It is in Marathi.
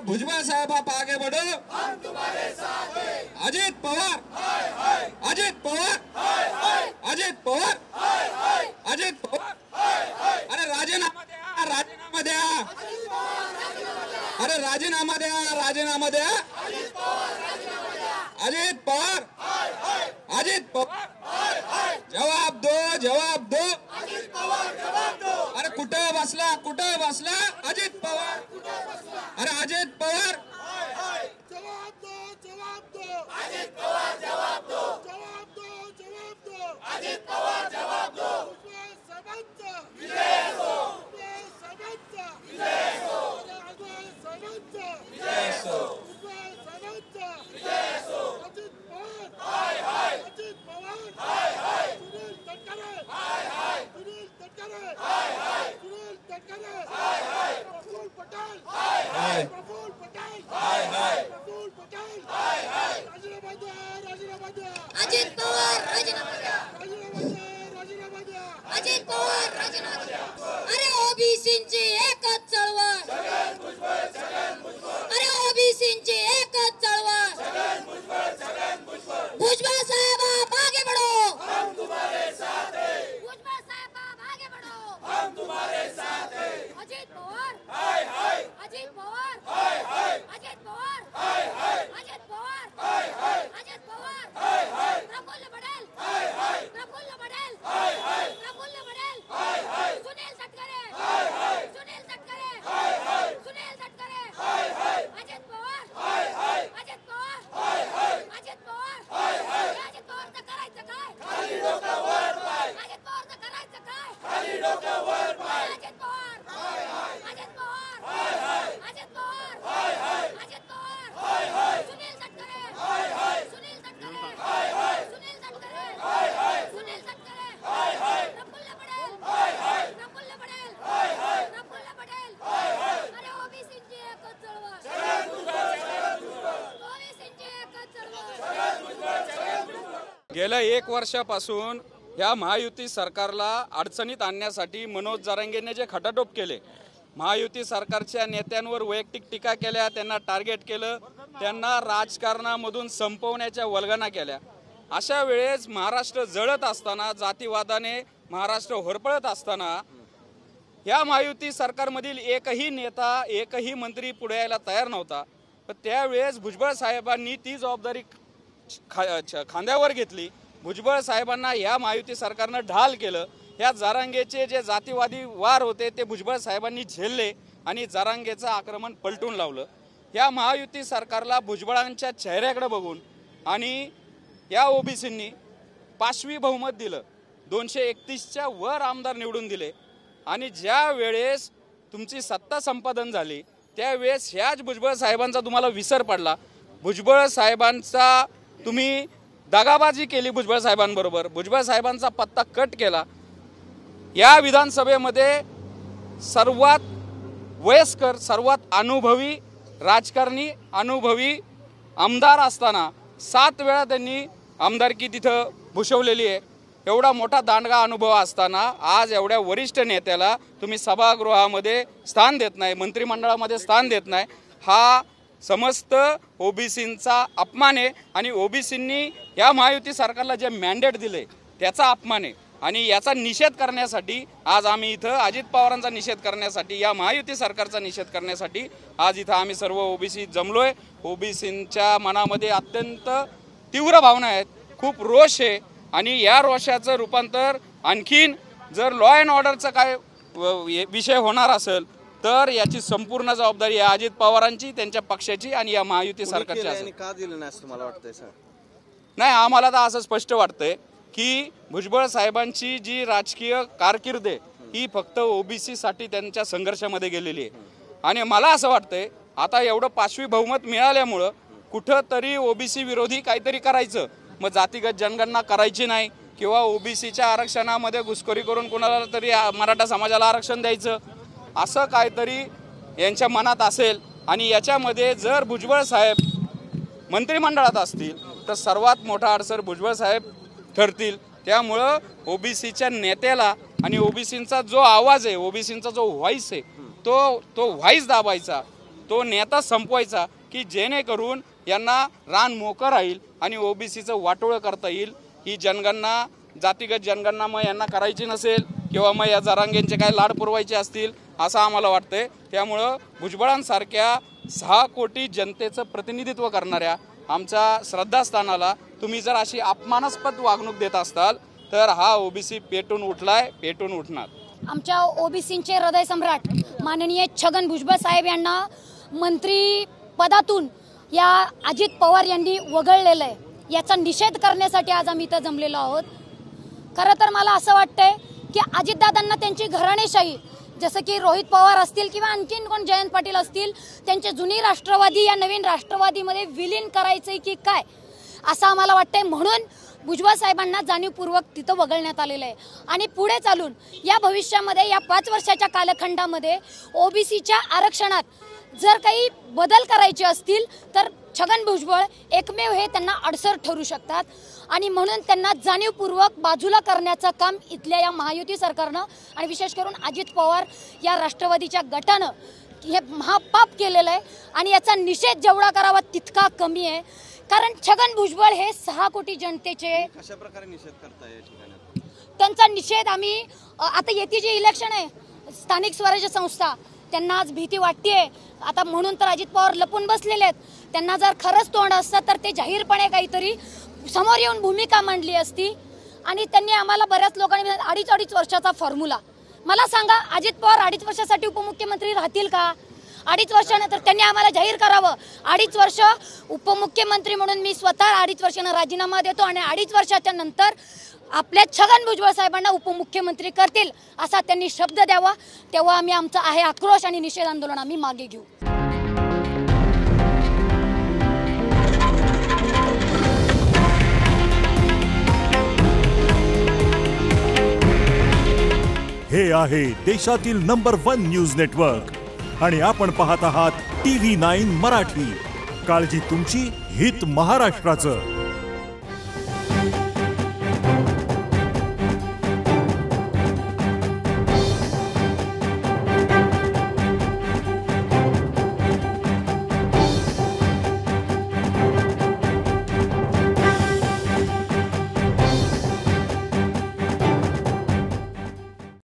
भुजबल साहब आप आगे बढ़ो, हम तुम्हारे साथ हैं। अजित पवार, अजित पवार, अजित पवार, अजित पवार, अरे राजीनामा द्या, राजीनामा द्या, अरे राजीनामा द्या, राजीनामा द्या, अजित पवार, अजित पवार, जवाब दो, जवाब दो, अजित पवार जवाब दो। अरे कुठं बसला, कुठं बसला अजित पवार, अरे अजित पवार जवाब दो, जवाब दो, अजित पवार जवाब दो, जवाब दो, जवाब दो, अजित पवार जवाब दो। सरपंच विजय असो, सरपंच विजय असो, सरपंच विजय असो, सरपंच विजय असो। अजित पवार, हाय हाय, अजित पवार, हाय हाय, सुनील तटकरे, हाय हाय, सुनील तटकरे, हाय हाय, सुनील तटकरे, हाय हाय, प्रफुल्ल पटेल, हाय हाय, प्रफुल्ल पटेल, हाय हाय, प्रफुल्ल पटेल, हाय हाय, राजीनामा द्या, राजीनामा द्या, अजित पवार राजीनामा द्या, राजीनामा द्या, राजीनामा द्या, अजित पवार राजीनामा द्या। अरे ओबीसींची एकच चळवळ, अरे ओबीसींची एकच चळवळ, भुजबळ साहेब आप आगे बढ़ो, हम तुम्हारे साथ हैं, भुजबळ साहेब आप आगे बढ़ो, हम तुम्हारे साथ हैं। अजित पवार, हाय हाय, अजित पवार, हाय हाय, अजित पवार, हाय हाय, अजित पवार, हाय हाय, अजित पवार, हाय हाय, प्रफुल्ल पटेल, हाय हाय, प्रफुल्ल पटेल, हाय हाय, प्रफुल्ल पटेल, हाय हाय, सुनील तटकरे, हाय हाय, सुनील तटकरे, हाय हाय, सुनील तटकरे, हाय हाय, अजित पवार, हाय हाय, अजित पवार, हाय हाय, अजित पवार, हाय हाय, अजित पवारचं करायचं काय, खाली डोकं वर पाय, अजित पवारचं करायचं काय, खाली डोकं वर पाय, अजित पवार, अजित पवार, हाय हाय, अजित पवार, हाय हाय, अजित पवार, हाय हाय, सुनील तटकरे, हाय हाय, सुनील तटकरे, हाय हाय, सुनील तटकरे, हाय हाय, सुनील तटकरे, हाय हाय, प्रफुल्ल पटेल, हाय हाय, प्रफुल्ल पटेल, हाय हाय, प्रफुल्ल पटेल, हाय हाय, अरे ओबीसींची एकच चळवळ, ओबीसींची एकच चळवळ। गेल्या 1 वर्षापासून या महायुती सरकारला अडचणीत आणण्यासाठी मनोज जरांगेने जे खटाटोप केले, महायुती सरकारच्या नेत्यांवर वैयक्तिक टीका केल्या, त्यांना टार्गेट केलं, त्यांना राजकारणामधून संपवण्याच्या वल्गना केल्या। अशा वेळेस महाराष्ट्र जळत असताना, जातीवादाने महाराष्ट्र होरपळत असताना या महायुती सरकारमधील एकही नेता, एकही मंत्री पुढे यायला तयार नव्हता। पण त्यावेळेस भुजबळ साहेबांनी ती जबाबदारी खांद्यावर घेतली। भुजबळ साहेबांना या महायुती सरकारनं ढाल केलं। या जरांगेचे जे जातीवादी वार होते ते भुजबळ साहेबांनी झेलले आणि जरांगेचं आक्रमण पलटून लावलं। या महायुती सरकारला भुजबळांच्या चेहऱ्याकडे बघून आणि या ओबीसींनी 5वी बहुमत दिलं, 231च्या वर आमदार निवडून दिले आणि ज्या वेळेस तुमची सत्ता संपादन झाली त्यावेळेस ह्याच भुजबळ साहेबांचा तुम्हाला विसर पडला। भुजबळ साहेबांचा तुम्ही दगाबाजी केली, भुजबळ साहेबांबरोबर भुजबळ साहेबांचा पत्ता कट केला। या विधानसभेमध्ये सर्वात वयस्कर, सर्वात अनुभवी राजकारणी, अनुभवी आमदार असताना 7 वेळा त्यांनी आमदारकी तिथं भूषवलेली आहे। एवढा मोठा दांडगा अनुभव असताना आज एवढ्या वरिष्ठ नेत्याला तुम्ही सभागृहामध्ये स्थान देत नाही, मंत्रिमंडळामध्ये स्थान देत नाही, हा समस्त ओबीसींचा अपमान आहे आणि ओबीसींनी या महायुती सरकारला जे मॅन्डेट दिले त्याचा अपमान आहे। आणि याचा निषेध करण्यासाठी आज आम्ही इथं अजित पवारांचा निषेध करण्यासाठी, या महायुती सरकारचा निषेध करण्यासाठी आज इथं आम्ही सर्व ओबीसी जमलोय। ओबीसींच्या मनामध्ये अत्यंत तीव्र भावना आहेत, खूप रोष आहे आणि या रोषाचं रूपांतर आणखीन जर लॉ अँड ऑर्डरचा काय विषय होणार असेल तर याची संपूर्ण जबाबदारी या अजित पवारांची, त्यांच्या पक्षाची आणि या महायुती सरकारची असेल। का दिलं नाही असं मला वाटतंय सर? नाही, आम्हाला तर असं स्पष्ट वाटतंय की भुजबळ साहेबांची जी राजकीय कारकीर्द आहे ही फक्त ओबीसी साठी त्यांच्या संघर्षामध्ये गेलेली आहे आणि मला असं वाटतंय आता एवढं 5वी बहुमत मिळाल्यामुळं कुठंतरी ओबीसी विरोधी काहीतरी करायचं, मग जातीगत जनगणना करायची नाही किंवा ओबीसीच्या आरक्षणामध्ये घुसखोरी करून कोणाला तरी मराठा समाजाला आरक्षण द्यायचं, असं काहीतरी यांच्या मनात असेल आणि याच्यामध्ये जर भुजबळ साहेब मंत्रिमंडळात असतील तर सर्वात मोठा अडसर भुजबळ साहेब ठरतील। त्यामुळं ओबीसीच्या नेत्याला आणि ओबीसींचा जो आवाज आहे, ओबीसींचा जो व्हॉइस आहे तो व्हॉइस दाबायचा, तो नेता संपवायचा की जेणेकरून यांना रान मोकळं राहील आणि ओबीसीचं वाटोळं करता येईल। ही जनगणना जातीगत जनगणना मग यांना करायची नसेल किंवा मग या जरांगेंचे काय लाड पुरवायचे असतील असं आम्हाला वाटतंय। त्यामुळं भुजबळांसारख्या 6 कोटी जनतेचं प्रतिनिधित्व करणाऱ्या आमच्या श्रद्धास्थानाला तुम्ही जर अशी अपमानास्पद वागणूक देत असताल तर हा ओबीसी पेटून उठलाय, पेटून उठणार। आमच्या ओबीसींचे हृदय सम्राट माननीय छगन भुजबळ साहेब यांना मंत्री पदातून या अजित पवार यांनी वगळलेलं आहे, याचा निषेध करण्यासाठी आज आम्ही इथं जमलेलो आहोत। खरं तर मला असं वाटतंय की अजितदादांना त्यांची घराणेशाही जसं की रोहित पवार असतील किंवा आणखीन कोण जयंत पाटील असतील त्यांचे जुनी राष्ट्रवादी या नवीन राष्ट्रवादीमध्ये विलीन करायचंय की काय असं आम्हाला वाटतंय। म्हणून भुजबळ साहेबांना जाणीवपूर्वक तिथं वगळण्यात आलेलं आहे आणि पुढे चालून या भविष्यामध्ये या 5 वर्षाच्या कालखंडामध्ये ओबीसीच्या आरक्षणात जर काही बदल करायचे असतील तर छगन भुजबळ एकमेव हे त्यांना अडसर ठरू शकतात आणि म्हणून त्यांना जाणीवपूर्वक बाजूला करण्याचं काम इथल्या या महायुती सरकारनं आणि विशेष करून अजित पवार या राष्ट्रवादीच्या गटानं हे महापाप केलेलं आहे आणि याचा निषेध जेवढा करावा तितका कमी आहे। कारण छगन भुजबळ हे 6 कोटी जनतेचे कशा प्रकारे निषेध करताय या ठिकाणी? त्यांचा निषेध आम्ही आता येते जे इलेक्शन आहे स्थानिक स्वराज्य संस्था त्यांना आज भीती वाटतेय आता म्हणून तर अजित पवार लपून बसलेले आहेत। त्यांना जर खरंच तोंड असतं तर ते जाहीरपणे काहीतरी समोर येऊन भूमिका मांडली असती आणि त्यांनी आम्हाला बऱ्याच लोकांनी 2.5 वर्षाचा फॉर्म्युला मला सांगा अजित पवार 2.5 वर्षासाठी उपमुख्यमंत्री राहतील का? 2.5 वर्षानंतर त्यांनी आम्हाला जाहीर करावं 2.5 वर्ष उपमुख्यमंत्री म्हणून मी स्वतः 2.5 वर्षांना राजीनामा देतो आणि 2.5 वर्षाच्या नंतर आपल्या छगन भुजबळ साहेबांना उपमुख्यमंत्री करतील असा त्यांनी शब्द द्यावा, तेव्हा आम्ही आमचा आहे आक्रोश आणि निषेध आंदोलन आम्ही मागे घेऊ। हे आहे देशातील नंबर 1 न्यूज नेटवर्क आणि आपण पाहत आहात TV9 मराठी। काळजी तुमची, हित महाराष्ट्राचं।